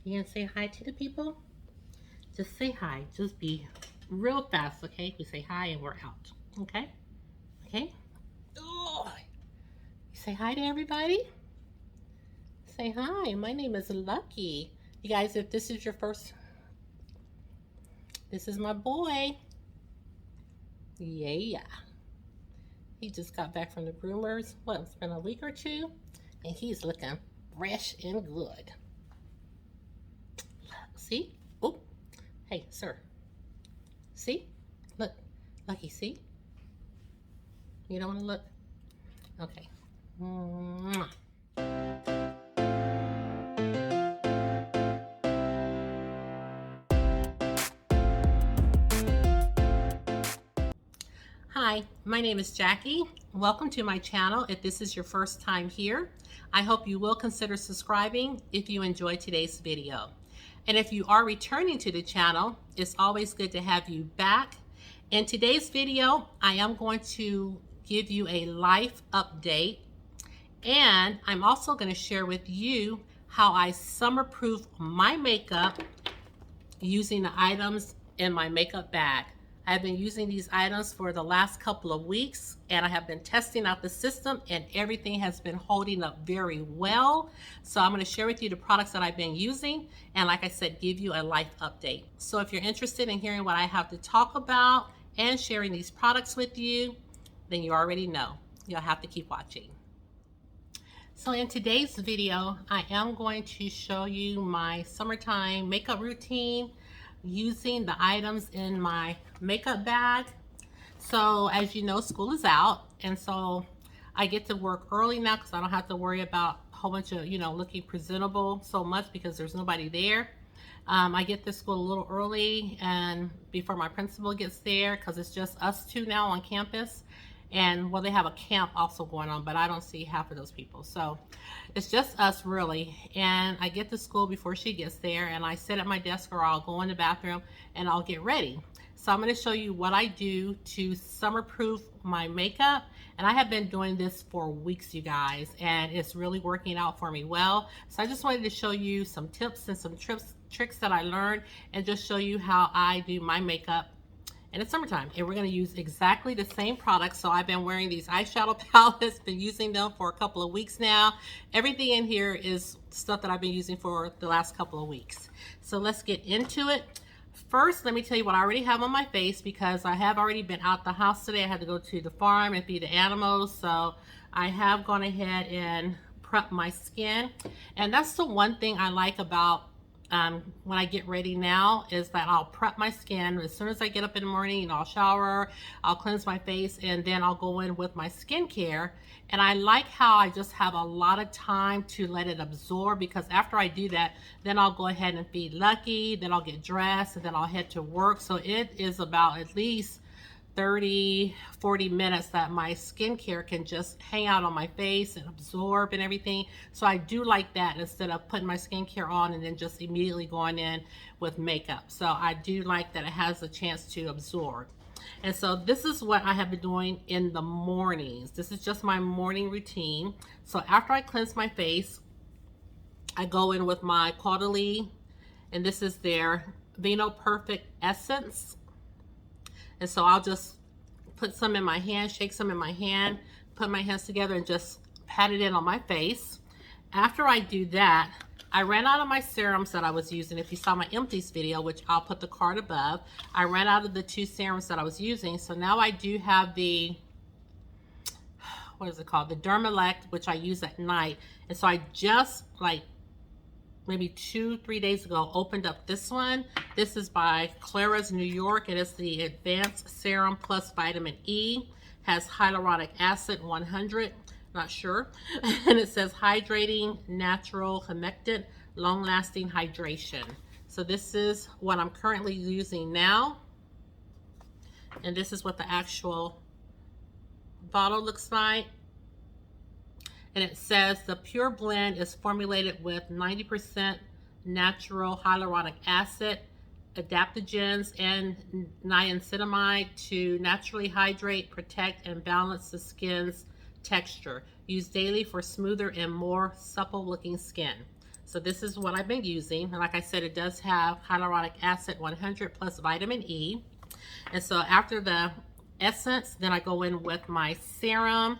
You gonna say hi to the people? Just say hi. Just be real fast, okay? We say hi and we're out, okay? Okay? Oh, you say hi to everybody? Say hi. My name is Lucky. You guys, if this is your first, this is my boy. Yeah. He just got back from the groomers. What, it's been a week or two? And he's looking fresh and good. See? Oh, hey, sir. See? Look. Lucky, see? You don't want to look? Okay. Mwah. Hi, my name is Jackie. Welcome to my channel. If this is your first time here, I hope you will consider subscribing if you enjoyed today's video. And if you are returning to the channel, it's always good to have you back. In today's video, I am going to give you a life update, and I'm also going to share with you how I summer-proof my makeup using the items in my makeup bag. I've been using these items for the last couple of weeks, and I have been testing out the system, and everything has been holding up very well. So I'm going to share with you the products that I've been using, and like I said, give you a life update. So if you're interested in hearing what I have to talk about and sharing these products with you, then you already know. You'll have to keep watching. So in today's video, I am going to show you my summertime makeup routine using the items in my makeup bag. So as you know, school is out, and so I get to work early now because I don't have to worry about a whole bunch of, looking presentable so much because there's nobody there. I get to school a little early and before my principal gets there because it's just us two now on campus. And well, they have a camp also going on, but I don't see half of those people. So it's just us really. And I get to school before she gets there, and I sit at my desk or I'll go in the bathroom and I'll get ready. So I'm going to show you what I do to summer-proof my makeup. And I have been doing this for weeks, you guys, and it's really working out for me well. So I just wanted to show you some tips and some tricks that I learned, and just show you how I do my makeup. And it's summertime, and we're going to use exactly the same products. So I've been wearing these eyeshadow palettes, been using them for a couple of weeks now. Everything in here is stuff that I've been using for the last couple of weeks. So let's get into it. First, let me tell you what I already have on my face, because I have already been out the house today. I had to go to the farm and feed the animals. So I have gone ahead and prepped my skin. And that's the one thing I like about when I get ready now, is that I'll prep my skin. As soon as I get up in the morning, I'll shower, I'll cleanse my face, and then I'll go in with my skincare. And I like how I just have a lot of time to let it absorb, because after I do that, then I'll go ahead and feed Lucky, then I'll get dressed, and then I'll head to work. So it is about at least 30-40 minutes that my skincare can just hang out on my face and absorb and everything. So I do like that, instead of putting my skincare on and then just immediately going in with makeup. So I do like that it has a chance to absorb. And so this is what I have been doing in the mornings. This is just my morning routine. So after I cleanse my face, I go in with my Caudalie, and this is their Vino Perfect Essence. And so I'll just put some in my hand, shake some in my hand, put my hands together and just pat it in on my face. After I do that, I ran out of my serums that I was using. If you saw my empties video, which I'll put the card above, I ran out of the 2 serums that I was using. So now I do have the, what is it called? The Dermalect, which I use at night. And so I just, like, maybe 2-3 days ago, opened up this one. This is by Clara's New York. It is the Advanced Serum Plus Vitamin E. Has hyaluronic acid 100, not sure. And it says hydrating, natural, humectant, long-lasting hydration. So this is what I'm currently using now. And this is what the actual bottle looks like. And it says the pure blend is formulated with 90% natural hyaluronic acid, adaptogens, and niacinamide to naturally hydrate, protect, and balance the skin's texture. Use daily for smoother and more supple looking skin. So this is what I've been using. And like I said, it does have hyaluronic acid 100 plus vitamin E. And so after the essence, then I go in with my serum.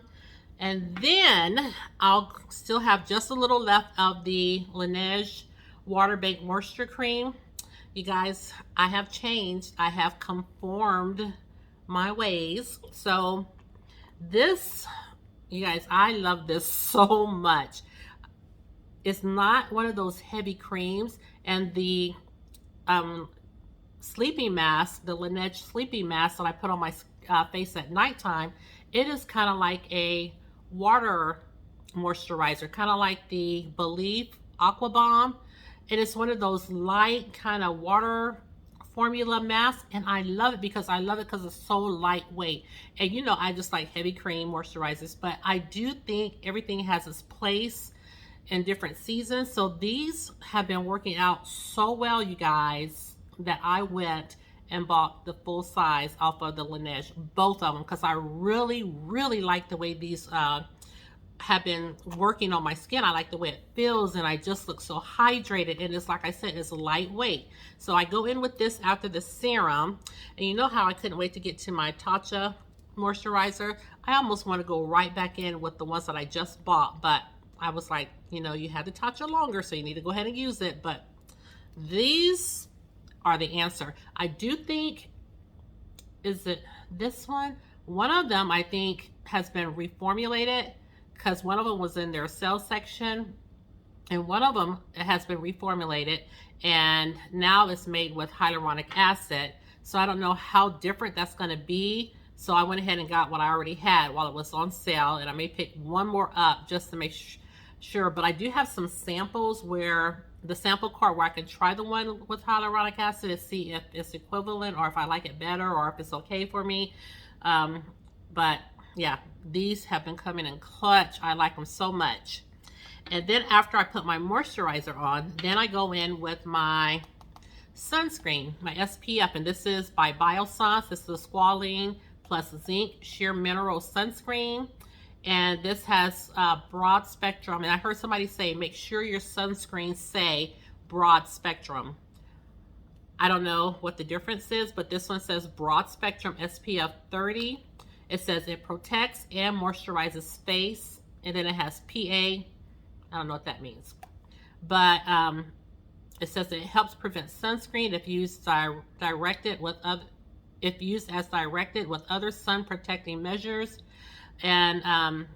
And then I'll still have just a little left of the Lineage Water Based Moisture Cream. You guys, I have changed. I have conformed my ways. So this, you guys, I love this so much. It's not one of those heavy creams, and the sleeping mask, the Lineage sleeping mask that I put on my face at nighttime, it is kind of like a water moisturizer, kind of like the Believe Aqua Bomb. It is one of those light kind of water formula masks, and I love it because it's so lightweight. And you know, I just like heavy cream moisturizers, but I do think everything has its place in different seasons. So these have been working out so well, you guys, that I went and bought the full size off of the Lineage, both of them, because I really like the way these have been working on my skin. I like the way it feels, and I just look so hydrated, and it's like I said, it's lightweight. So I go in with this after the serum, and you know how I couldn't wait to get to my Tatcha moisturizer. I almost want to go right back in with the ones that I just bought, but I was like, you know, you had the Tatcha longer, so you need to go ahead and use it. But these are the answer. I do think, is it this one? One of them I think has been reformulated, because one of them was in their sales section, and one of them has been reformulated, and now it's made with hyaluronic acid. So I don't know how different that's going to be. So I went ahead and got what I already had while it was on sale, and I may pick one more up just to make sure. But I do have some samples where the sample card where I can try the one with hyaluronic acid and see if it's equivalent, or if I like it better, or if it's okay for me. But yeah, these have been coming in clutch. I like them so much. And then after I put my moisturizer on, then I go in with my sunscreen, my SPF, and this is by Biossance. This is the Squalene plus Zinc Sheer Mineral Sunscreen. And this has broad spectrum. And I heard somebody say, make sure your sunscreen say broad spectrum. I don't know what the difference is, but this one says broad spectrum SPF 30. It says it protects and moisturizes face. And then it has PA. I don't know what that means. But it says it helps prevent sunscreen if used if used as directed with other sun protecting measures. And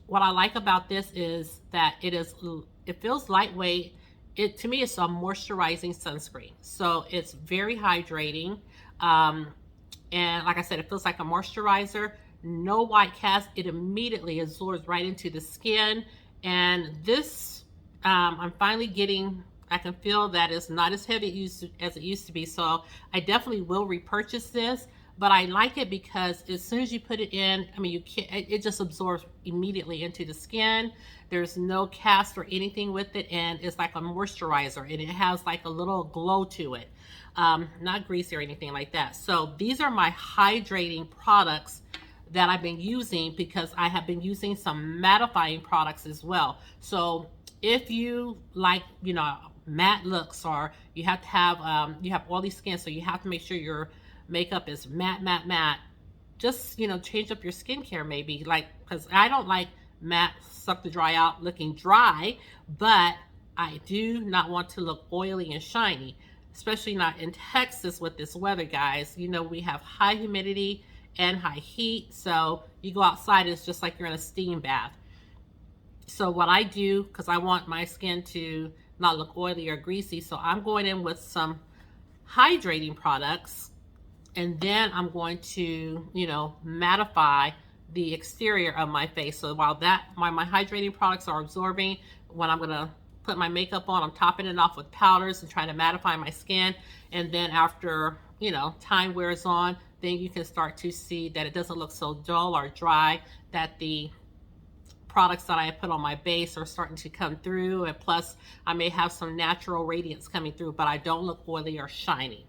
what I like about this is that it feels lightweight. To me, it's a moisturizing sunscreen. So it's very hydrating. And like I said, it feels like a moisturizer. No white cast. It immediately absorbs right into the skin. And this, I'm finally getting, I can feel that it's not as heavy as it used to be. So I definitely will repurchase this. But I like it because as soon as you put it in, I mean, it just absorbs immediately into the skin. There's no cast or anything with it, and it's like a moisturizer, and it has like a little glow to it. Not greasy or anything like that. So these are my hydrating products that I've been using, because I have been using some mattifying products as well. So if you like, you know, matte looks, or you have to have, you have oily skin, so you have to make sure your makeup is matte, just, you know, change up your skincare maybe, like, because I don't like matte suck the dry out looking dry, but I do not want to look oily and shiny, especially not in Texas with this weather, guys. You know, we have high humidity and high heat, so you go outside, it's just like you're in a steam bath. So what I do, because I want my skin to not look oily or greasy, so I'm going in with some hydrating products. And then I'm going to, you know, mattify the exterior of my face. So while my hydrating products are absorbing, when I'm going to put my makeup on, I'm topping it off with powders and trying to mattify my skin. And then after, you know, time wears on, then you can start to see that it doesn't look so dull or dry, that the products that I put on my base are starting to come through. And plus, I may have some natural radiance coming through, but I don't look oily or shiny.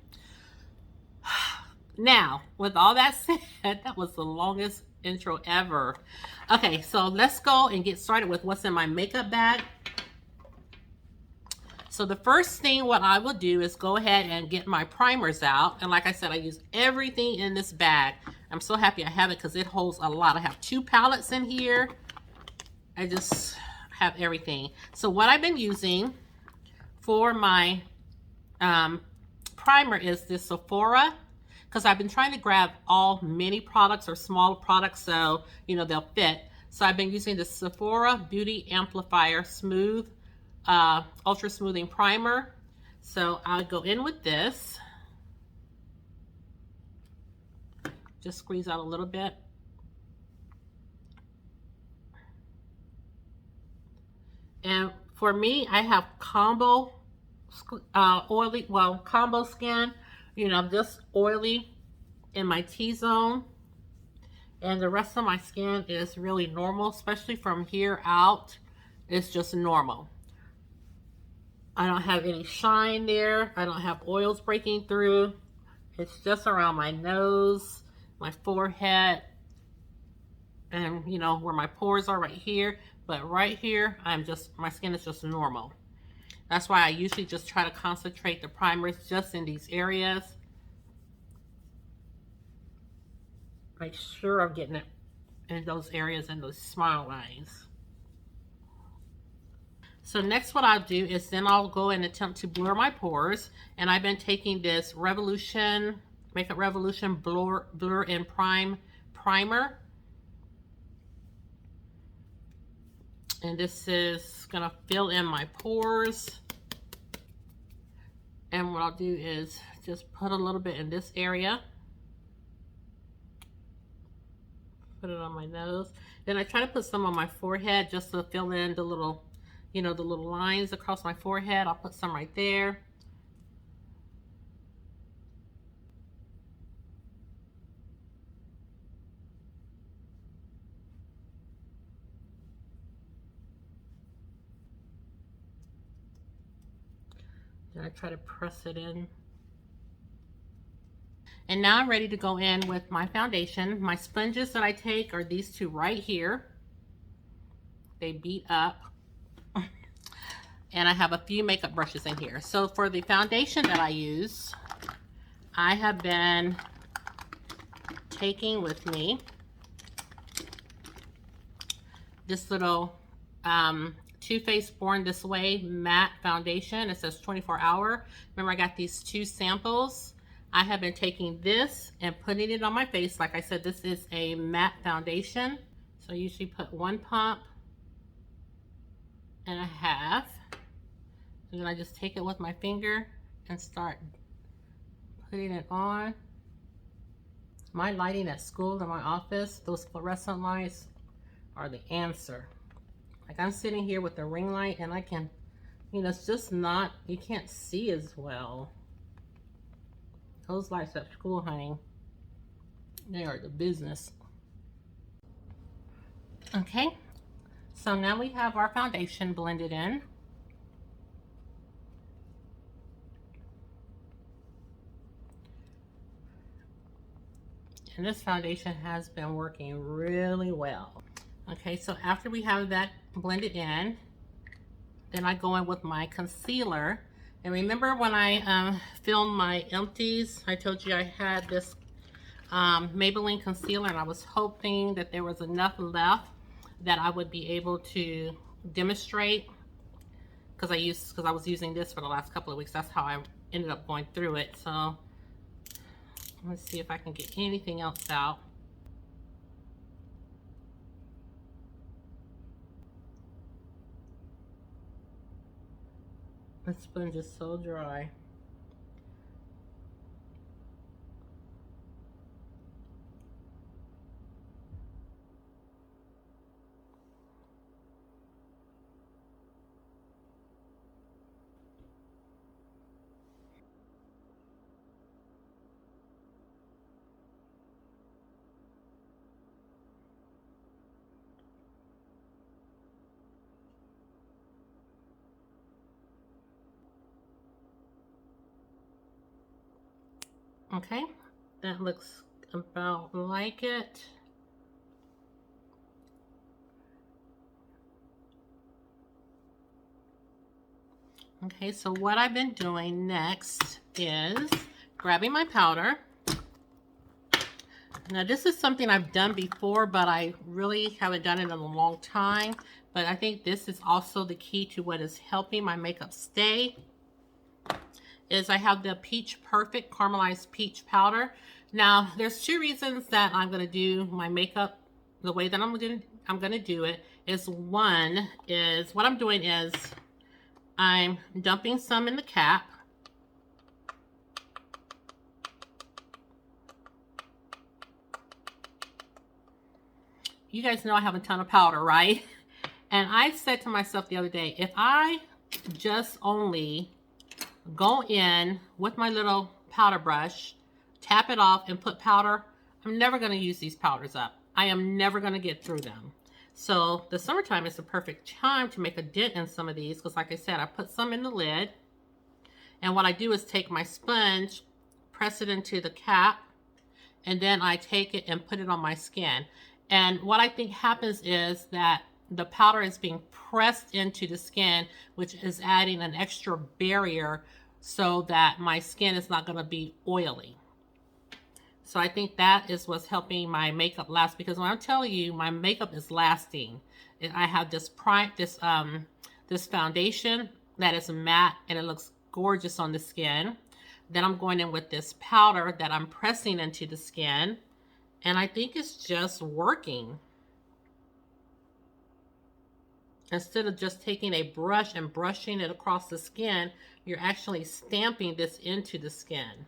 Now, with all that said, that was the longest intro ever. Okay, so let's go and get started with what's in my makeup bag. So the first thing what I will do is go ahead and get my primers out. And like I said, I use everything in this bag. I'm so happy I have it because it holds a lot. I have 2 palettes in here. I just have everything. So what I've been using for my primer is this Sephora, because I've been trying to grab all mini products or small products so, you know, they'll fit. So I've been using the Sephora Beauty Amplifier Smooth Ultra Smoothing Primer. So I'll go in with this. Just squeeze out a little bit. And for me, I have combo oily, well, combo skin, you know, just oily in my T-zone. And the rest of my skin is really normal, especially from here out. It's just normal. I don't have any shine there. I don't have oils breaking through. It's just around my nose, my forehead, and you know, where my pores are right here. But right here, my skin is just normal. That's why I usually just try to concentrate the primers just in these areas. Make sure I'm getting it in those areas and those smile lines. So next what I'll do is then I'll go and attempt to blur my pores. And I've been taking this Makeup Revolution Blur and Prime Primer. And this is gonna fill in my pores. And what I'll do is just put a little bit in this area. Put it on my nose. Then I try to put some on my forehead just to fill in the little, you know, the little lines across my forehead. I'll put some right there. Then I try to press it in. And now I'm ready to go in with my foundation. My sponges that I take are these 2 right here. They beat up. And I have a few makeup brushes in here. So for the foundation that I use, I have been taking with me this little Too Faced Born This Way matte foundation. It says 24 hour. Remember, I got these 2 samples. I have been taking this and putting it on my face. Like I said, this is a matte foundation. So I usually put 1 pump and a half. And then I just take it with my finger and start putting it on. My lighting at school in my office, those fluorescent lights are the answer. Like I'm sitting here with the ring light and I can, you know, it's just not, you can't see as well. Those lights at school, honey, they are the business. Okay, so now we have our foundation blended in. And this foundation has been working really well. Okay, so after we have that blended in, then I go in with my concealer. And remember when I filmed my empties, I told you I had this Maybelline Concealer, and I was hoping that there was enough left that I would be able to demonstrate, because I was using this for the last couple of weeks. That's how I ended up going through it. So let's see if I can get anything else out. This sponge is so dry. Okay, that looks about like it. Okay, so what I've been doing next is grabbing my powder. Now this is something I've done before, but I really haven't done it in a long time. But I think this is also the key to what is helping my makeup stay. Is I have the Peach Perfect Caramelized Peach Powder. Now there's two reasons that I'm going to do my makeup the way that I'm going to do it. Is one is what I'm doing is I'm dumping some in the cap. You guys know I have a ton of powder, right? And I said to myself the other day, if I just only go in with my little powder brush, tap it off and put powder, I'm never going to use these powders up. I am never going to get through them. So the summertime is the perfect time to make a dent in some of these because like I said, I put some in the lid. And what I do is take my sponge, press it into the cap, and then I take it and put it on my skin. And what I think happens is that the powder is being pressed into the skin, which is adding an extra barrier so that my skin is not going to be oily. So I think that is what's helping my makeup last, because when I'm telling you my makeup is lasting, I have this this foundation that is matte and it looks gorgeous on the skin. Then I'm going in with this powder that I'm pressing into the skin, and I think it's just working. Instead of just taking a brush and brushing it across the skin, you're actually stamping this into the skin.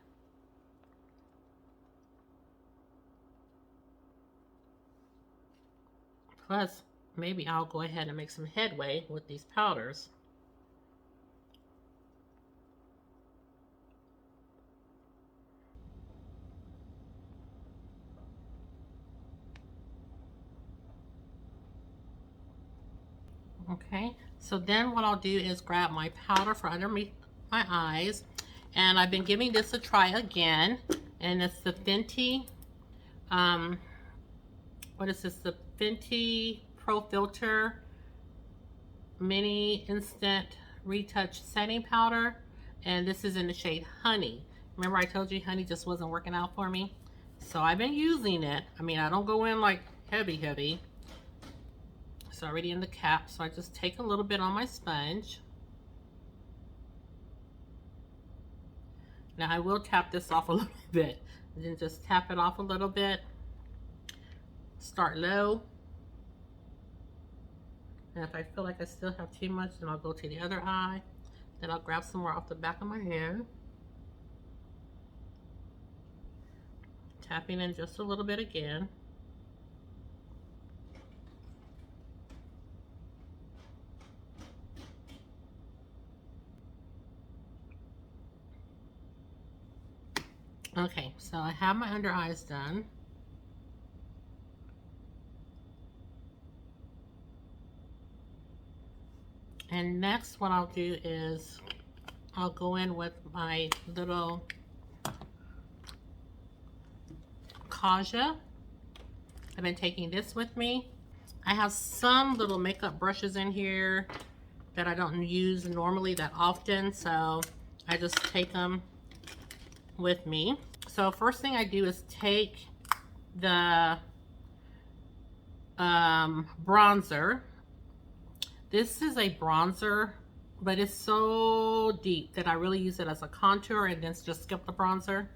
Plus, maybe I'll go ahead and make some headway with these powders. Okay, so then what I'll do is grab my powder for underneath my eyes. And I've been giving this a try again. And it's the Fenty, what is this? The Fenty Pro Filt'r Mini Instant Retouch Setting Powder. And this is in the shade Honey. Remember I told you honey just wasn't working out for me? So I've been using it. I mean, I don't go in like heavy. It's already in the cap, so I just take a little bit on my sponge. Now I will tap this off a little bit. And then just tap it off a little bit. Start low. And if I feel like I still have too much, then I'll go to the other eye. Then I'll grab some more off the back of my hand. Tapping in just a little bit again. Okay, so I have my under eyes done. And next what I'll do is I'll go in with my little Kaja. I've been taking this with me. I have some little makeup brushes in here that I don't use normally that often, so I just take them with me. So first thing I do is take the bronzer. This is a bronzer, but it's so deep that I really use it as a contour and then just skip the bronzer.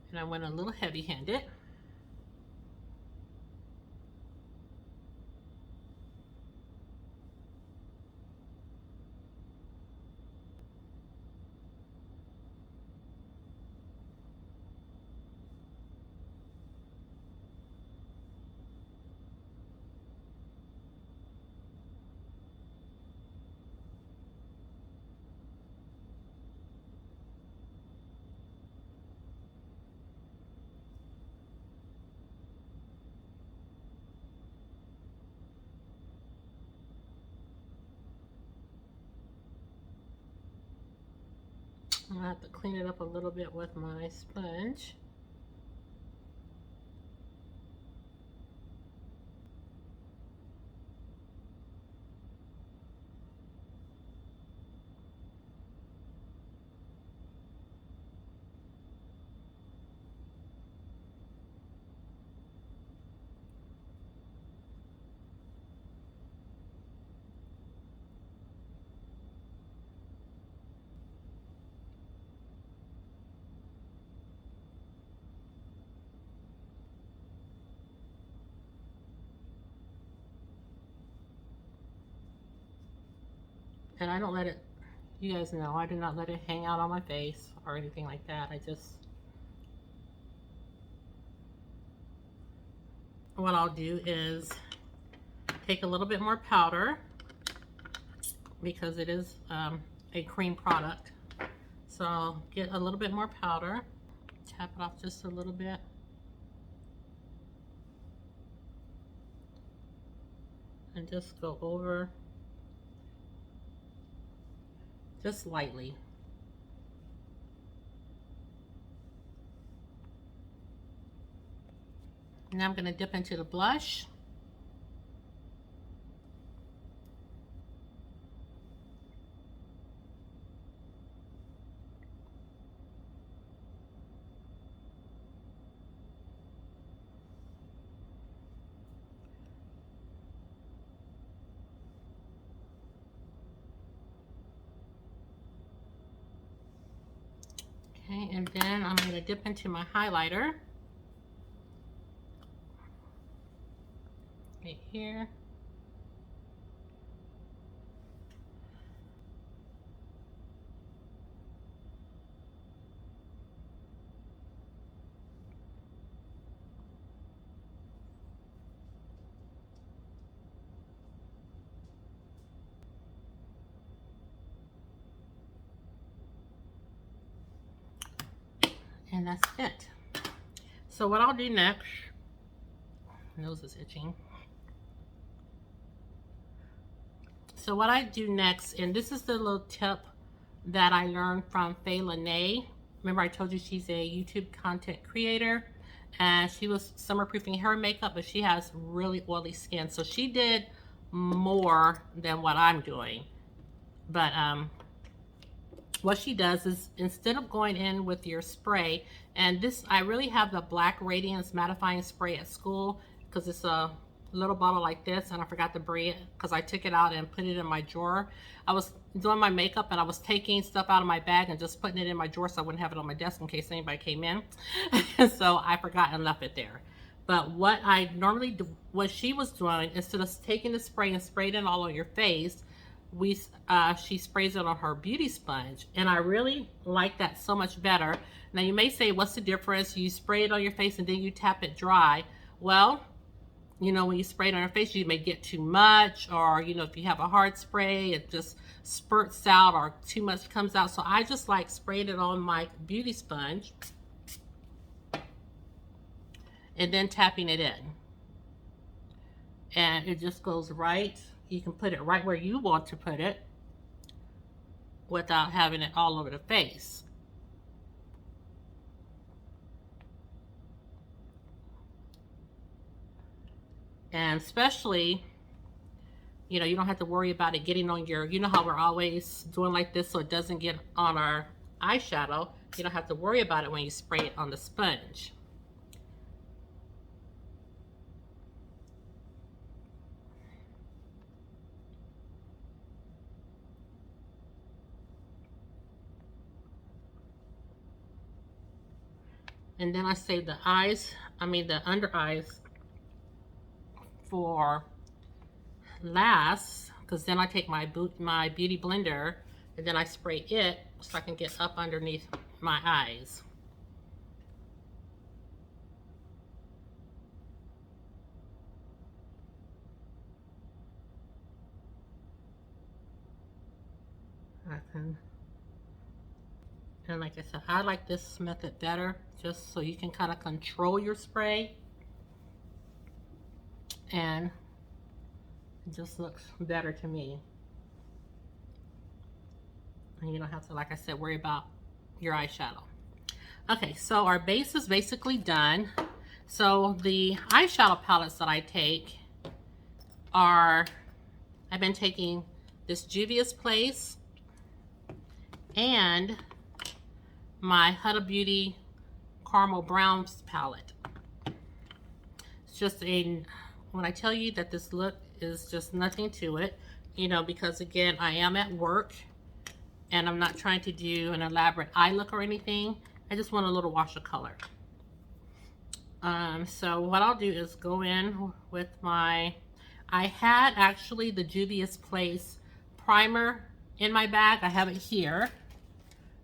And I went a little heavy-handed. I have to clean it up a little bit with my sponge. And I don't let it, you guys know, I do not let it hang out on my face or anything like that. I just, what I'll do is take a little bit more powder because it is a cream product. So I'll get a little bit more powder, tap it off just a little bit. And just go over just lightly. Now I'm going to dip into the blush. Okay, and then I'm going to dip into my highlighter. Right here. And that's it. So what I'll do next, nose is itching. So what I do next, and this is the little tip that I learned from Lineage. Remember I told you she's a YouTube content creator and she was summer-proofing her makeup, but she has really oily skin. So she did more than what I'm doing. But what she does is instead of going in with your spray, and this, I really have the black Radiance mattifying spray at school because it's a little bottle like this, and I forgot to bring it because I took it out and put it in my drawer. I was doing my makeup and I was taking stuff out of my bag and just putting it in my drawer so I wouldn't have it on my desk in case anybody came in. So I forgot and left it there. But what I normally do, what she was doing, instead of taking the spray and spraying it all on your face, she sprays it on her beauty sponge, and I really like that so much better. Now you may say, what's the difference? You spray it on your face and then you tap it dry. Well, you know, when you spray it on your face, you may get too much, or you know, if you have a hard spray, it just spurts out, or too much comes out. So I just like spraying it on my beauty sponge and then tapping it in, and it just goes right. You can put it right where you want to put it without having it all over the face. And especially, you know, you don't have to worry about it getting on your, you know how we're always doing like this so it doesn't get on our eyeshadow. You don't have to worry about it when you spray it on the sponge. And then I save the eyes, the under eyes for last, because then I take my beauty blender and then I spray it so I can get up underneath my eyes. And like I said, I like this method better, just so you can kind of control your spray. And it just looks better to me. And you don't have to, like I said, worry about your eyeshadow. Okay, so our base is basically done. So the eyeshadow palettes that I take are, I've been taking this Juvia's Place and my Huda Beauty Caramel Browns palette. It's just when I tell you that this look is just nothing to it, you know, because again, I am at work and I'm not trying to do an elaborate eye look or anything. I just want a little wash of color. So what I'll do is go in with I had actually the Juvia's Place primer in my bag. I have it here.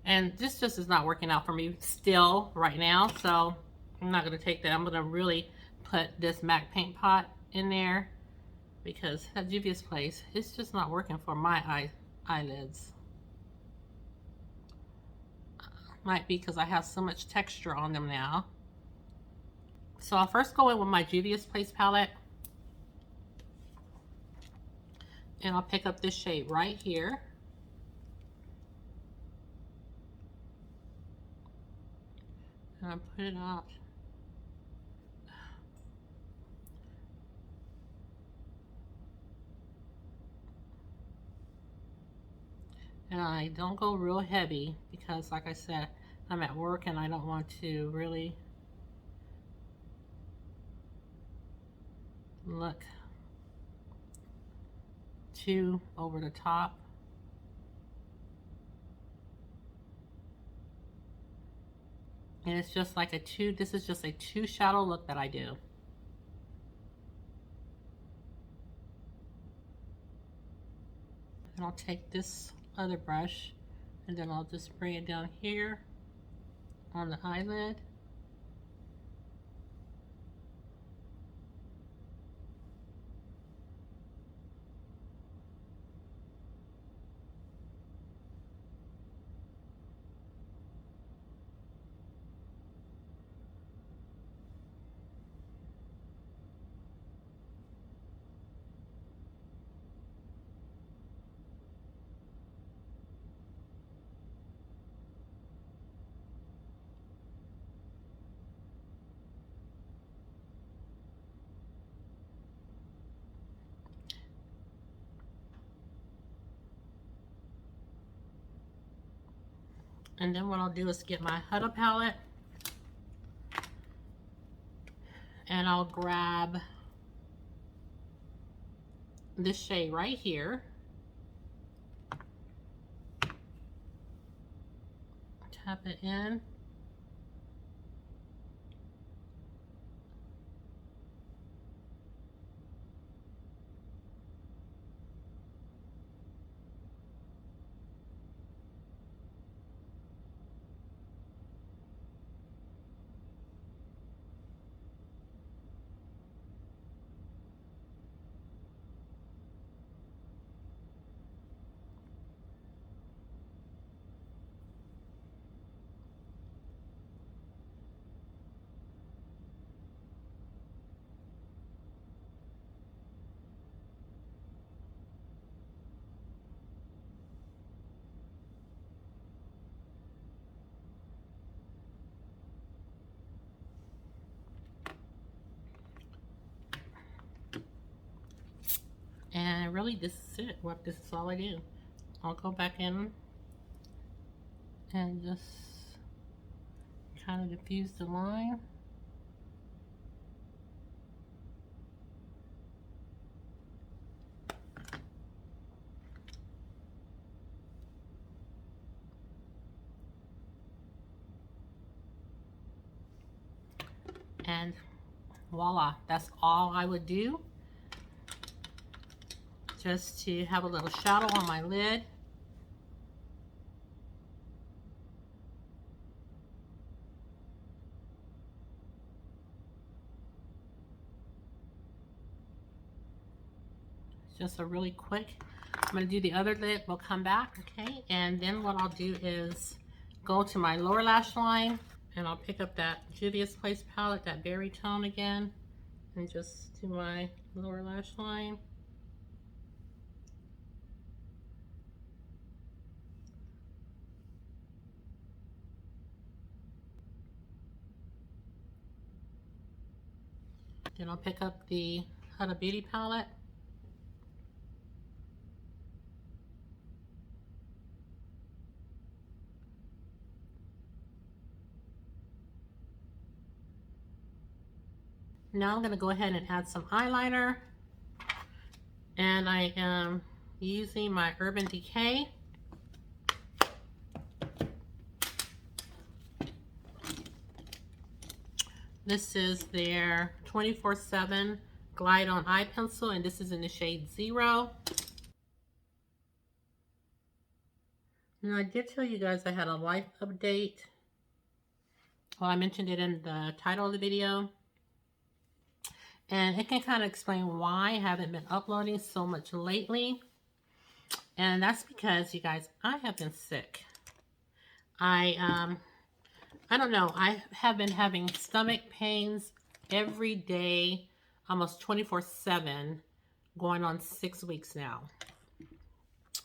And this just is not working out for me still right now. So I'm not going to take that. I'm going to really put this MAC paint pot in there, because that Juvia's Place, it's just not working for my eyelids. Might be because I have so much texture on them now. So I'll first go in with my Juvia's Place palette. And I'll pick up this shade right here. And I'll put it out. And I don't go real heavy because, like I said, I'm at work and I don't want to really look too over the top. And it's just like this is just a two shadow look that I do. And I'll take this other brush and then I'll just bring it down here on the eyelid. And then what I'll do is get my Huda palette and I'll grab this shade right here. Tap it in. And really, this is it. This is all I do. I'll go back in and just kind of diffuse the line. And voila, that's all I would do, just to have a little shadow on my lid. Just a really quick, I'm going to do the other lid, we'll come back, okay? And then what I'll do is go to my lower lash line and I'll pick up that Juvia's Place palette, that berry tone again, and just do my lower lash line. Then I'll pick up the Huda Beauty palette. Now I'm going to go ahead and add some eyeliner. And I am using my Urban Decay. This is their 24/7 Glide On Eye Pencil, and this is in the shade 0. Now, I did tell you guys I had a life update. Well, I mentioned it in the title of the video. And it can kind of explain why I haven't been uploading so much lately. And that's because, you guys, I have been sick. I don't know. I have been having stomach pains every day, almost 24/7, going on 6 weeks now.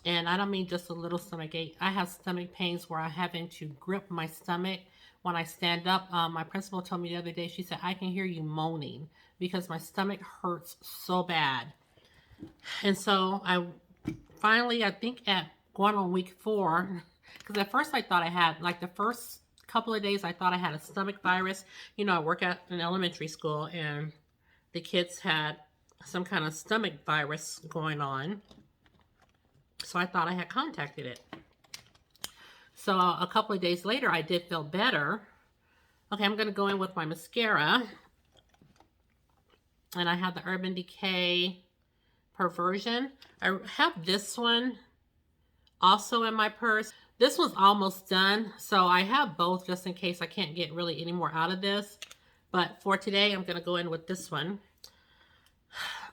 And I don't mean just a little stomach ache. I have stomach pains where I'm having to grip my stomach when I stand up. My principal told me the other day, she said, I can hear you moaning because my stomach hurts so bad. And so I finally, I think at going on week 4, because at first I thought I had, like the first couple of days, I thought I had a stomach virus. You know, I work at an elementary school and the kids had some kind of stomach virus going on. So I thought I had contacted it. So a couple of days later, I did feel better. Okay, I'm going to go in with my mascara. And I have the Urban Decay Perversion. I have this one also in my purse. This one's almost done. So I have both just in case I can't get really any more out of this. But for today, I'm going to go in with this one.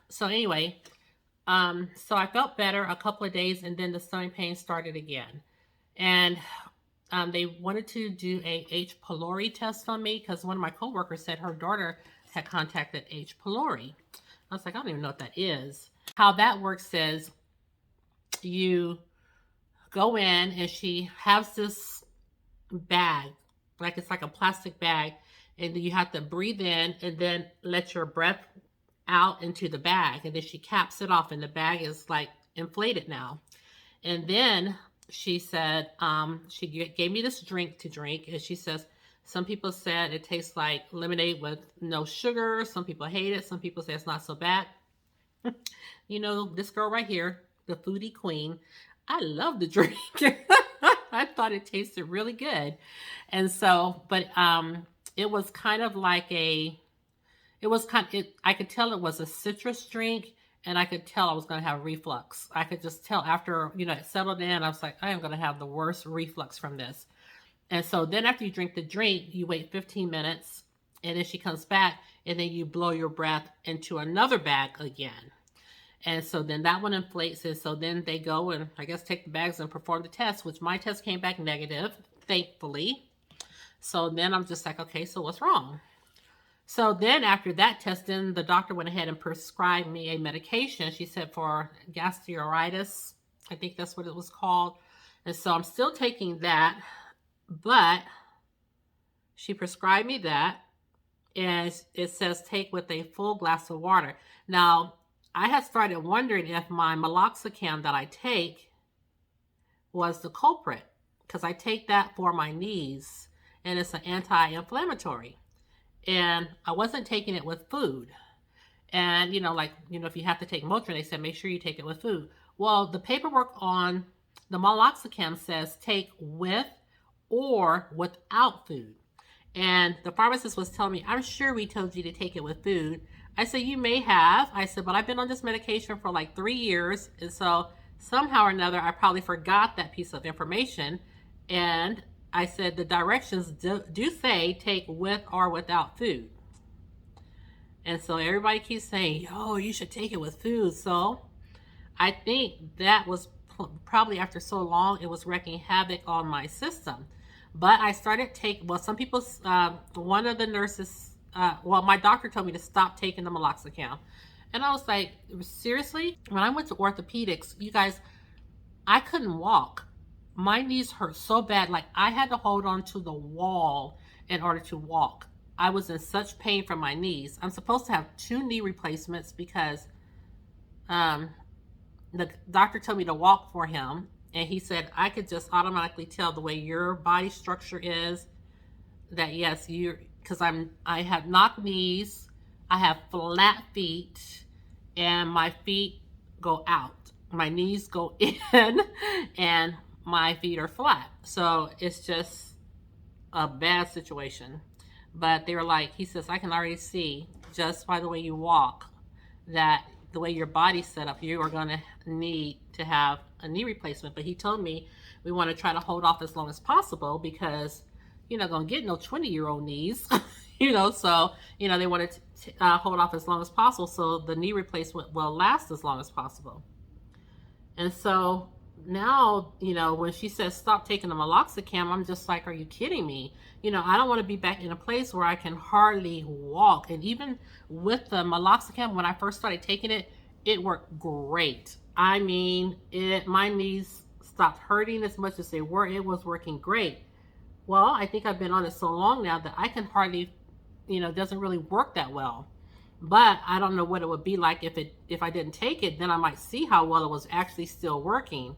So anyway, so I felt better a couple of days and then the stomach pain started again. And they wanted to do a Pylori test on me because one of my coworkers said her daughter had contacted Pylori. I was like, I don't even know what that is. How that works is you go in and she has this bag, like it's like a plastic bag, and you have to breathe in and then let your breath out into the bag, and then she caps it off and the bag is like inflated now. And then she said, she gave me this drink to drink, and she says, some people said it tastes like lemonade with no sugar. Some people hate it. Some people say it's not so bad. You know, this girl right here, the foodie queen, I love the drink. I thought it tasted really good. And so, but it was kind of like I could tell it was a citrus drink, and I could tell I was going to have reflux. I could just tell after, you know, it settled in, I was like, I am going to have the worst reflux from this. And so then after you drink the drink, you wait 15 minutes, and then she comes back, and then you blow your breath into another bag again. And so then that one inflates, and so then they go and I guess take the bags and perform the test, which my test came back negative, thankfully. So then I'm just like, okay, so what's wrong? So then after that test, then the doctor went ahead and prescribed me a medication. She said for gastritis, I think that's what it was called. And so I'm still taking that, but she prescribed me that, and it says take with a full glass of water. Now, I had started wondering if my meloxicam that I take was the culprit, because I take that for my knees, and it's an anti-inflammatory. And I wasn't taking it with food. And, you know, like, you know, if you have to take Motrin, they said make sure you take it with food. Well, the paperwork on the meloxicam says take with or without food. And the pharmacist was telling me, I'm sure we told you to take it with food. I said, you may have. I said, but I've been on this medication for like 3 years. And so somehow or another, I probably forgot that piece of information. And I said, the directions do say take with or without food. And so everybody keeps saying, oh, you should take it with food. So I think that was probably after so long, it was wreaking havoc on my system. But I started taking, well, some people, one of the nurses, well, my doctor told me to stop taking the meloxicam. And I was like, seriously? When I went to orthopedics, you guys, I couldn't walk. My knees hurt so bad. Like I had to hold on to the wall in order to walk. I was in such pain from my knees. I'm supposed to have 2 knee replacements because the doctor told me to walk for him. And he said, I could just automatically tell the way your body structure is that yes, because I have knock knees, I have flat feet, and my feet go out. My knees go in, and my feet are flat. So it's just a bad situation. But they were like, he says, I can already see just by the way you walk that the way your body's set up, you are going to need to have a knee replacement. But he told me we want to try to hold off as long as possible because you're not going to get no 20-year-old knees, you know, so, you know, they wanted to hold off as long as possible so the knee replacement will last as long as possible. And so now, you know, when she says stop taking the meloxicam, I'm just like, are you kidding me? You know, I don't want to be back in a place where I can hardly walk. And even with the meloxicam, when I first started taking it, it worked great. I mean, my knees stopped hurting as much as they were. It was working great. Well, I think I've been on it so long now that I can hardly, you know, it doesn't really work that well. But I don't know what it would be like if I didn't take it. Then I might see how well it was actually still working.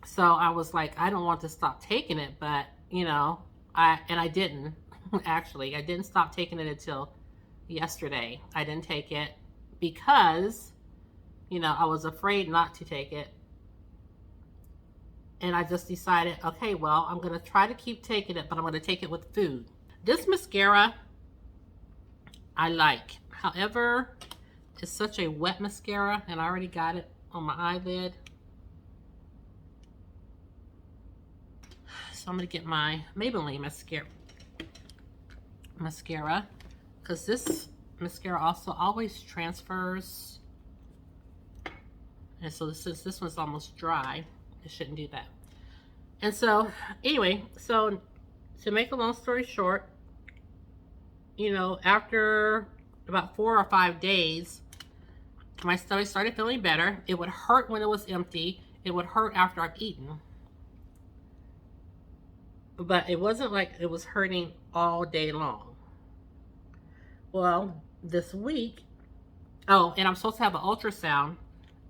So I was like, I don't want to stop taking it, but you know, I didn't actually. I didn't stop taking it until yesterday. I didn't take it because, you know, I was afraid not to take it. And I just decided, okay, well, I'm going to try to keep taking it, but I'm going to take it with food. This mascara I like. However, it's such a wet mascara, and I already got it on my eyelid. So I'm going to get my Maybelline mascara because this mascara also always transfers. And so since this one's almost dry, it shouldn't do that. And so anyway, so to make a long story short, you know, after about 4 or 5 days, my stomach started feeling better. It would hurt when it was empty. It would hurt after I've eaten. But it wasn't like it was hurting all day long. Well, this week, oh, and I'm supposed to have an ultrasound.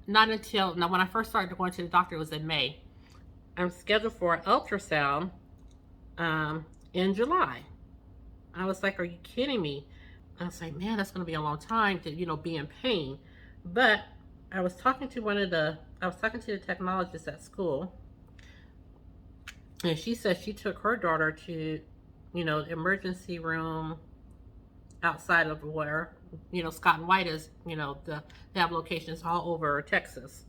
Not until, now when I first started going to the doctor, it was in May. I'm scheduled for an ultrasound in July. I was like, are you kidding me? I was like, man, that's going to be a long time to, you know, be in pain. But I was talking to the technologist at school. And she said she took her daughter to, you know, the emergency room outside of where, you know, Scott and White is, you know, they have locations all over Texas.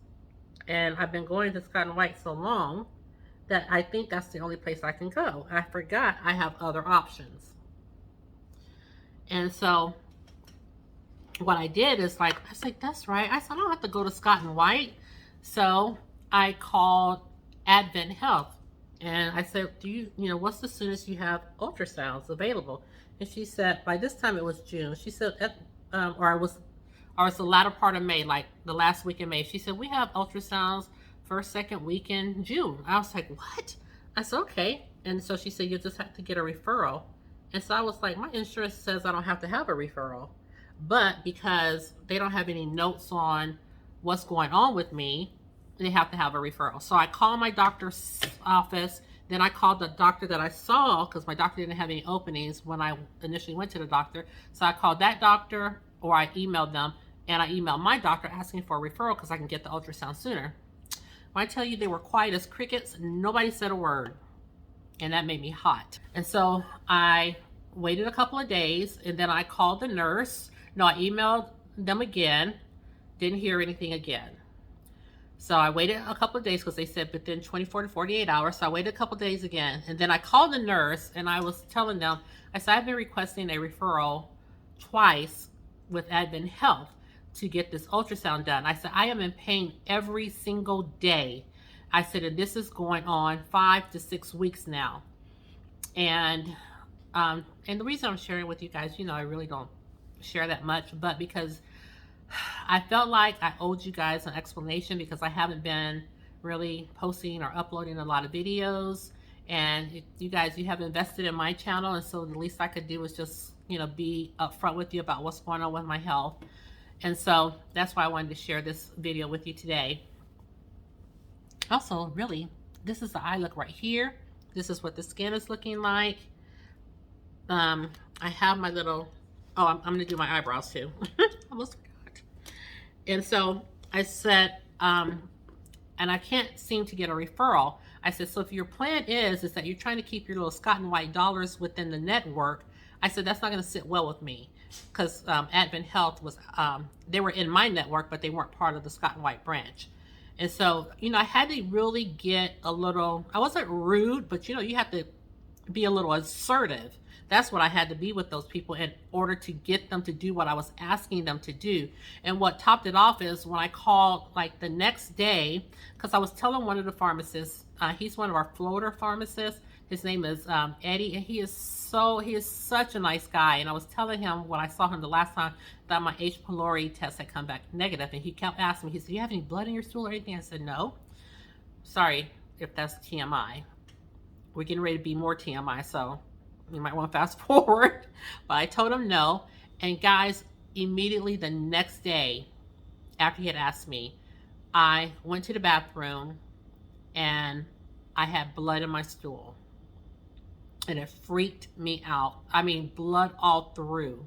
And I've been going to Scott and White so long that I think that's the only place I can go. I forgot I have other options. And so what I did is like, I was like, that's right. I said, I don't have to go to Scott and White. So I called Advent Health. And I said, you know, what's the soonest you have ultrasounds available? And she said, by this time it was June. She said, or it was the latter part of May, like the last week in May. She said, we have ultrasounds first, second week in June. I was like, what? I said, okay. And so she said, you just have to get a referral. And so I was like, my insurance says I don't have to have a referral. But because they don't have any notes on what's going on with me, they have to have a referral. So I called my doctor's office. Then I called the doctor that I saw because my doctor didn't have any openings when I initially went to the doctor. So I called that doctor, or I emailed them, and I emailed my doctor asking for a referral because I can get the ultrasound sooner. When I tell you they were quiet as crickets, nobody said a word. And that made me hot. And so I waited a couple of days, and then I called the nurse. No, I emailed them again. Didn't hear anything again. So I waited a couple of days because they said within 24 to 48 hours. So I waited a couple of days again. And then I called the nurse, and I was telling them, I said, I've been requesting a referral twice with Advent Health to get this ultrasound done. I said, I am in pain every single day. I said, and this is going on 5 to 6 weeks now. And the reason I'm sharing with you guys, you know, I really don't share that much, but because I felt like I owed you guys an explanation because I haven't been really posting or uploading a lot of videos. And you guys, you have invested in my channel, and so the least I could do is just, you know, be upfront with you about what's going on with my health. And so that's why I wanted to share this video with you today. Also, really, this is the eye look right here. This is what the skin is looking like. I have my little, oh, I'm going to do my eyebrows too. Almost forgot. And so I said, and I can't seem to get a referral. I said, so if your plan is that you're trying to keep your little Scott and White dollars within the network, I said, that's not going to sit well with me. because Advent Health was, they were in my network, but they weren't part of the Scott and White branch. And so, you know, I had to really get a little, I wasn't rude, but you know, you have to be a little assertive. That's what I had to be with those people in order to get them to do what I was asking them to do. And what topped it off is when I called like the next day, because I was telling one of the pharmacists, he's one of our Filt'r pharmacists. His name is Eddie, and he is such a nice guy. And I was telling him when I saw him the last time that my Pylori test had come back negative, and he kept asking me, he said, "Do you have any blood in your stool or anything?" I said, "No." Sorry if that's TMI. We're getting ready to be more TMI, so you might want to fast forward. But I told him no. And guys, immediately the next day after he had asked me, I went to the bathroom and I had blood in my stool. And it freaked me out. I mean, blood all through.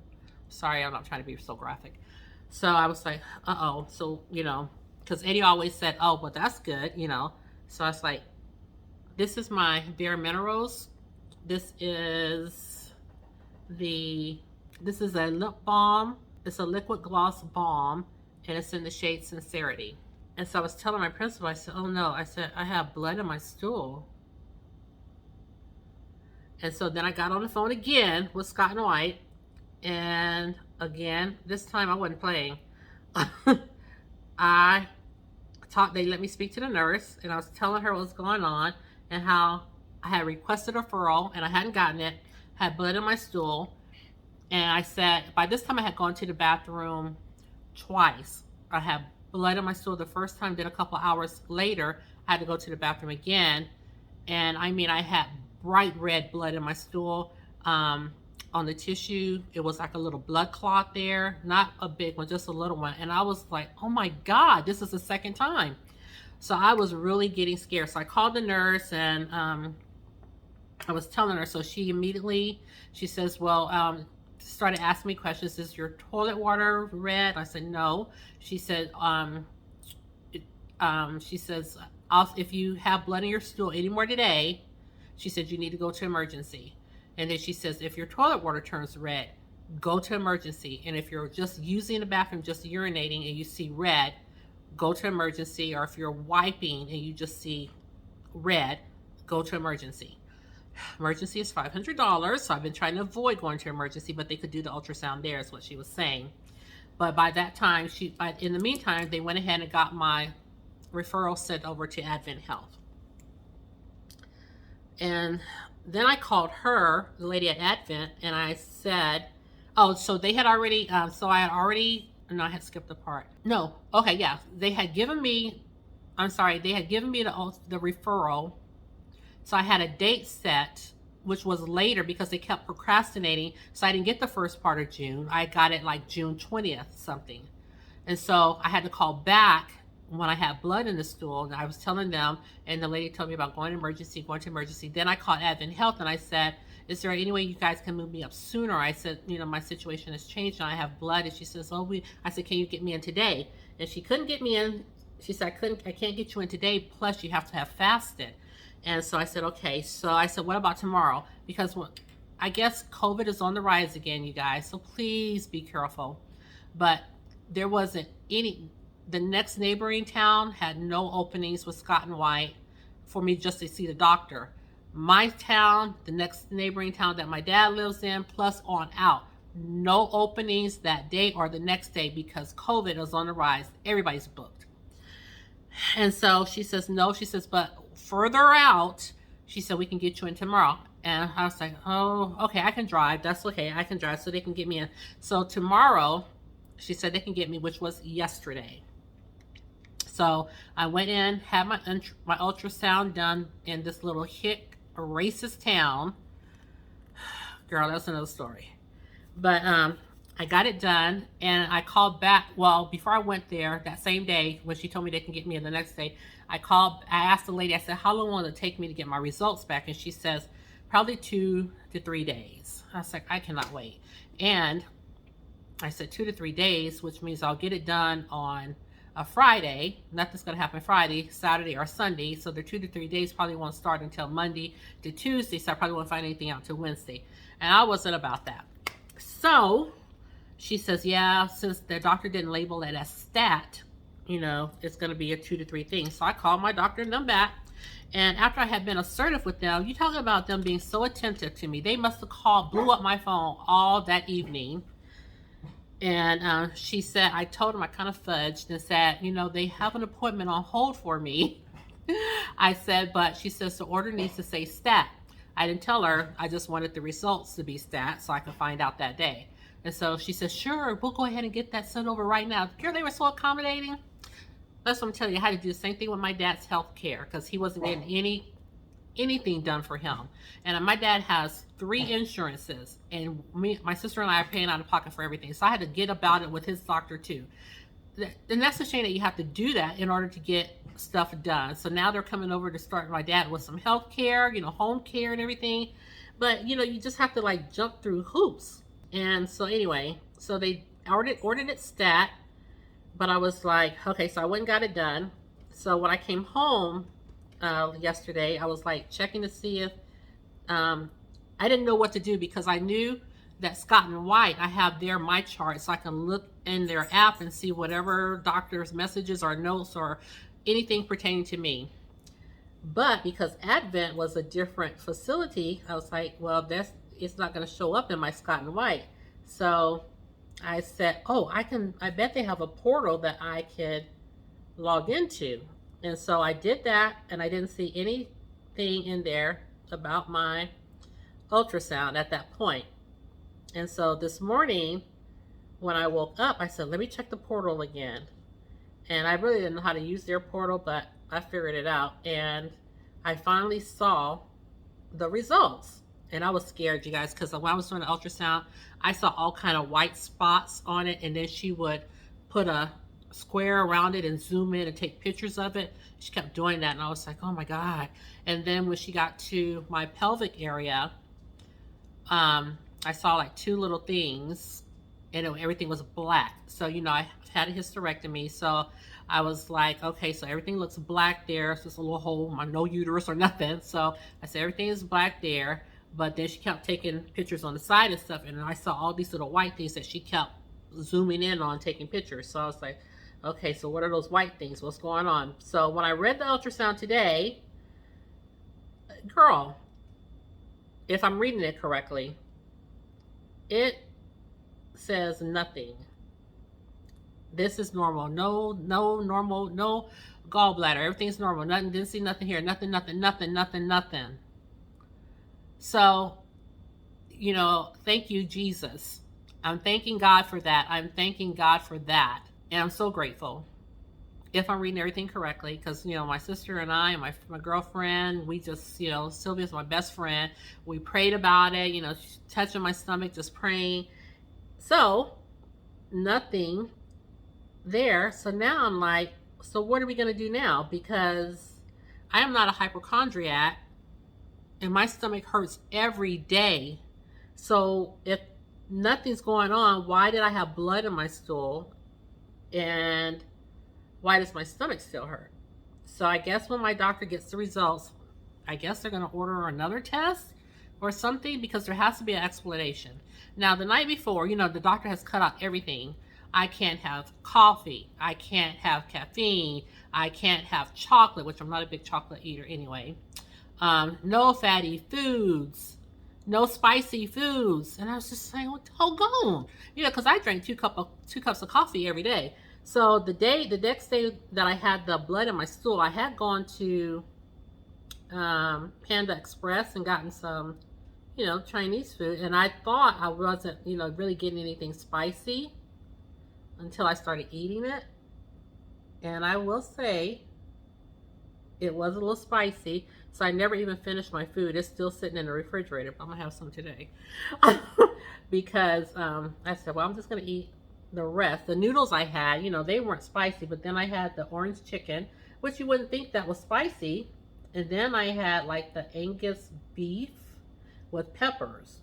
Sorry, I'm not trying to be so graphic. So I was like, uh-oh. So, you know, because Eddie always said, "Oh, but that's good," you know. So I was like, this is my Bare Minerals. This is a lip balm. It's a liquid gloss balm, and it's in the shade Sincerity. And so I was telling my principal, I said, "Oh no," I said, "I have blood in my stool." And so then I got on the phone again with Scott and White, and again, this time I wasn't playing. They let me speak to the nurse, and I was telling her what was going on and how I had requested a referral and I hadn't gotten it, had blood in my stool. And I said, by this time I had gone to the bathroom twice. I had blood in my stool the first time, then a couple hours later, I had to go to the bathroom again. And I mean, I had bright red blood in my stool. On the tissue, it was like a little blood clot there, not a big one, just a little one. And I was like, oh my God, this is the second time. So I was really getting scared. So I called the nurse, and I was telling her. So she immediately, she says, well, started asking me questions. Is your toilet water red? I said, no. She said, if you have blood in your stool anymore today, she said, you need to go to emergency. And then she says, if your toilet water turns red, go to emergency. And if you're just using the bathroom, just urinating, and you see red, go to emergency. Or if you're wiping and you just see red, go to emergency. Emergency is $500. So I've been trying to avoid going to emergency, but they could do the ultrasound there, is what she was saying. But by that time, in the meantime, they went ahead and got my referral sent over to Advent Health. And then I called her, the lady at Advent, and I said, oh, so they had already, no, I had skipped the part. No, okay, yeah. They had given me the referral. So I had a date set, which was later because they kept procrastinating. So I didn't get the first part of June. I got it like June 20th something. And so I had to call back when I had blood in the stool, and I was telling them, and the lady told me about going to emergency. Then I called Advent Health, and I said, is there any way you guys can move me up sooner? I said, you know, my situation has changed and I have blood. And she says, I said, can you get me in today? And she couldn't get me in. She said, I can't get you in today. Plus you have to have fasted. And so I said, okay. So I said, what about tomorrow? Because I guess COVID is on the rise again, you guys. So please be careful. But there wasn't any. The next neighboring town had no openings with Scott and White for me just to see the doctor. My town, the next neighboring town that my dad lives in, plus on out, no openings that day or the next day because COVID is on the rise. Everybody's booked. And so she says, no, she says, but further out, she said, we can get you in tomorrow. And I was like, oh, okay, I can drive. That's okay, I can drive, so they can get me in. So tomorrow, she said they can get me, which was yesterday. So I went in, had my ultrasound done in this little hick racist town. Girl, that's another story. But I got it done, and I called back. Well, before I went there that same day, when she told me they can get me in the next day, I asked the lady, I said, how long will it take me to get my results back? And she says, probably 2 to 3 days. I was like, I cannot wait. And I said 2 to 3 days, which means I'll get it done on a Friday. Nothing's going to happen Friday, Saturday, or Sunday. So the 2 to 3 days probably won't start until Monday to Tuesday. So I probably won't find anything out till Wednesday. And I wasn't about that. So she says, yeah, since the doctor didn't label it as stat, you know, it's going to be a 2 to 3 things. So I called my doctor and them back. And after I had been assertive with them, you talking about them being so attentive to me. They must have called, blew up my phone all that evening. And she said, I told them I kind of fudged and said, you know, they have an appointment on hold for me. I said, but she says the order needs to say stat. I didn't tell her. I just wanted the results to be stat so I could find out that day. And so she said, sure, we'll go ahead and get that sent over right now. Girl, they were so accommodating. That's what I'm telling you. I had to do the same thing with my dad's health care because he wasn't getting anything done for him. And my dad has 3 insurances, and my sister and I are paying out of pocket for everything. So I had to get about it with his doctor too. And that's a shame that you have to do that in order to get stuff done. So now they're coming over to start my dad with some health care, you know, home care and everything. But, you know, you just have to like jump through hoops. And so anyway, so they ordered it stat. But I was like, okay, so I went and got it done. So when I came home yesterday, I was like checking to see if, I didn't know what to do because I knew that Scott and White, I have my chart so I can look in their app and see whatever doctor's messages or notes or anything pertaining to me. But because Advent was a different facility, I was like, well, it's not going to show up in my Scott and White. So I said, oh, I bet they have a portal that I could log into. And so I did that, and I didn't see anything in there about my ultrasound at that point. And so this morning, when I woke up, I said, let me check the portal again. And I really didn't know how to use their portal, but I figured it out. And I finally saw the results. And I was scared, you guys, because when I was doing the ultrasound, I saw all kind of white spots on it. And then she would put a square around it and zoom in and take pictures of it. She kept doing that. And I was like, oh my God. And then when she got to my pelvic area, I saw like 2 little things and everything was black. So, you know, I had a hysterectomy. So I was like, okay, so everything looks black there. It's just a little hole, no uterus or nothing. So I said, everything is black there. But then she kept taking pictures on the side and stuff. And I saw all these little white things that she kept zooming in on, taking pictures. So I was like, okay, so what are those white things? What's going on? So when I read the ultrasound today, girl, if I'm reading it correctly, it says nothing. This is normal. No normal, no gallbladder. Everything's normal. Nothing, didn't see nothing here. Nothing. So, you know, thank you, Jesus. I'm thanking God for that. I'm thanking God for that. And I'm so grateful. If I'm reading everything correctly, because, you know, my sister and I and my girlfriend, we just, you know, Sylvia's my best friend. We prayed about it, you know, touching my stomach, just praying. So, nothing there. So now I'm like, so what are we going to do now? Because I am not a hypochondriac and my stomach hurts every day. So if nothing's going on, why did I have blood in my stool? And why does my stomach still hurt? So I guess when my doctor gets the results, I guess they're going to order another test or something, because there has to be an explanation. Now, the night before, you know, the doctor has cut out everything. I can't have coffee. I can't have caffeine. I can't have chocolate, which I'm not a big chocolate eater anyway. No fatty foods. No spicy foods. And I was just saying, what the hell gone? You know, because I drank 2 cups of coffee every day. So the next day that I had the blood in my stool, I had gone to Panda Express and gotten some, you know, Chinese food. And I thought I wasn't, you know, really getting anything spicy until I started eating it. And I will say, it was a little spicy. So I never even finished my food. It's still sitting in the refrigerator, but I'm going to have some today. Because I said, well, I'm just going to eat the rest. The noodles I had, you know, they weren't spicy, but then I had the orange chicken, which you wouldn't think that was spicy. And then I had like the Angus beef with peppers,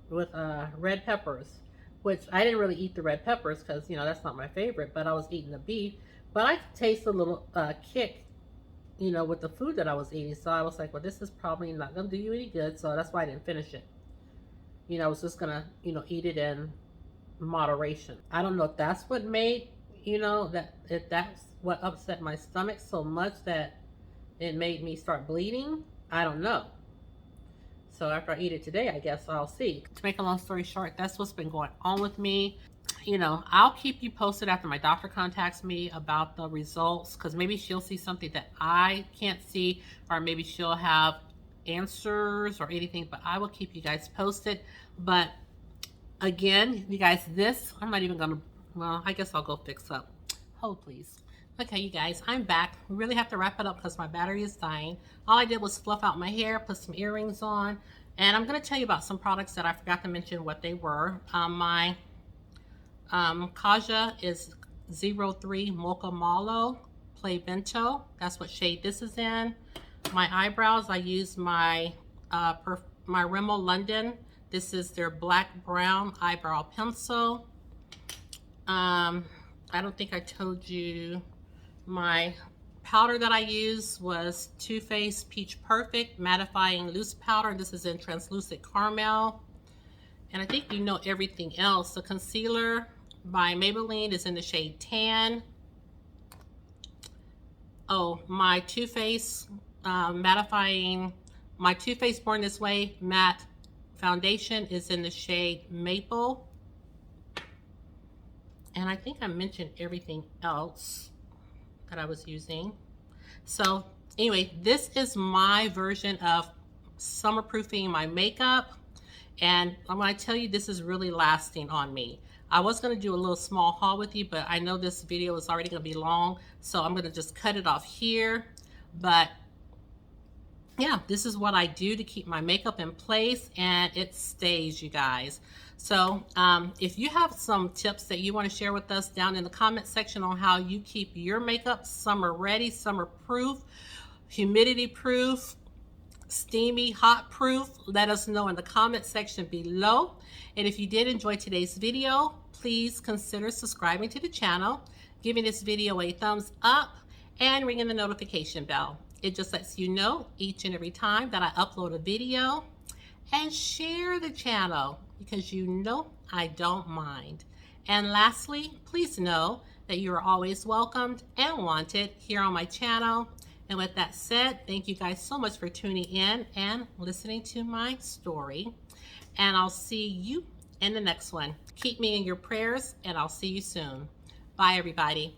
with red peppers, which I didn't really eat the red peppers because, you know, that's not my favorite, but I was eating the beef. But I could taste a little kick, you know, with the food that I was eating. So I was like, well, this is probably not going to do you any good. So that's why I didn't finish it. You know, I was just going to, you know, eat it and moderation. I don't know if that's what made, you know, if that's what upset my stomach so much that it made me start bleeding. I don't know. So after I eat it today, I guess I'll see. To make a long story short, that's what's been going on with me. You know, I'll keep you posted after my doctor contacts me about the results, because maybe she'll see something that I can't see, or maybe she'll have answers or anything, but I will keep you guys posted. But again, you guys, this, I'm not even gonna, well, I guess I'll go fix up. Hold please. Okay, you guys, I'm back. We really have to wrap it up because my battery is dying. All I did was fluff out my hair, put some earrings on, and I'm gonna tell you about some products that I forgot to mention what they were. My Kaja is 03 Mocha Malo Play Bento. That's what shade this is in. My eyebrows, I use my my Rimmel London. This is their black brown eyebrow pencil. I don't think I told you my powder that I use was Too Faced Peach Perfect Mattifying Loose Powder. This is in Translucent Caramel. And I think you know everything else. The concealer by Maybelline is in the shade Tan. Oh, my Too Faced mattifying, my Too Faced Born This Way matte foundation is in the shade Maple. And I think I mentioned everything else that I was using. So anyway, this is my version of summer proofing my makeup. And I'm going to tell you, this is really lasting on me. I was going to do a little small haul with you, but I know this video is already going to be long, so I'm going to just cut it off here. But yeah, this is what I do to keep my makeup in place, and it stays, you guys. So if you have some tips that you want to share with us down in the comment section on how you keep your makeup summer ready, summer proof, humidity proof, steamy, hot proof, let us know in the comment section below. And if you did enjoy today's video, please consider subscribing to the channel, giving this video a thumbs up, and ringing the notification bell. It just lets you know each and every time that I upload a video. And share the channel, because you know I don't mind. And lastly, please know that you are always welcomed and wanted here on my channel. And with that said, thank you guys so much for tuning in and listening to my story. And I'll see you in the next one. Keep me in your prayers, and I'll see you soon. Bye, everybody.